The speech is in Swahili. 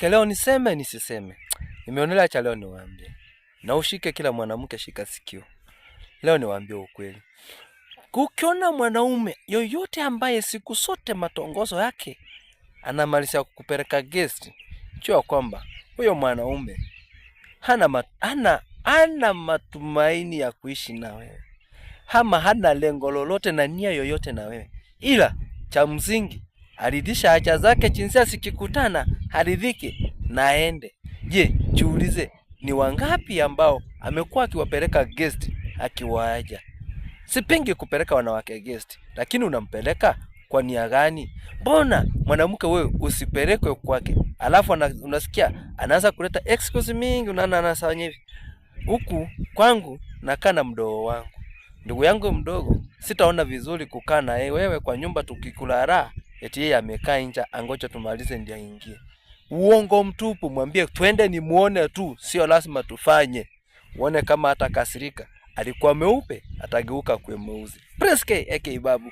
Leo niseme nisiseme. Nimeonelea cha leo niwaambie. Na ushike kila mwanamke shika sikio. Leo niwaambie ukweli. Ukiona mwanaume yoyote ambaye siku zote matongozo yake anamaliza kukupeleka guest, jua kwamba huyo mwanaume hana matumaini ya kuishi na wewe. Ama hana lengo lolote na nia yoyote na wewe. Ila cha msingi aridhisha haja zake, jinsia sikikutana haridhiki na aende. Je, jiulize ni wangapi ambao amekuwa akiwapeleka guest akiwaaja? Sipingi kupeleka wanawake guest, lakini unampeleka kwa nia gani? Mbona mwanamke wewe usipelekwe kwake, alafu unasikia anaanza kuleta excuse mingi, anafanya hivi. Huku kwangu nakaa na mdogo wangu, ndugu yangu mdogo, sitaona vizuri kukaa na wewe kwa nyumba tukikula raha, eti yeye amekaa nje angoja tumalize ndio aingie. Uongo mtupu. Mwambie twende ni muone tu, sio lazima tufanye. Uone kama atakasirika. Alikuwa meupe atageuka kuwe mweusi. Prince K aka Babu.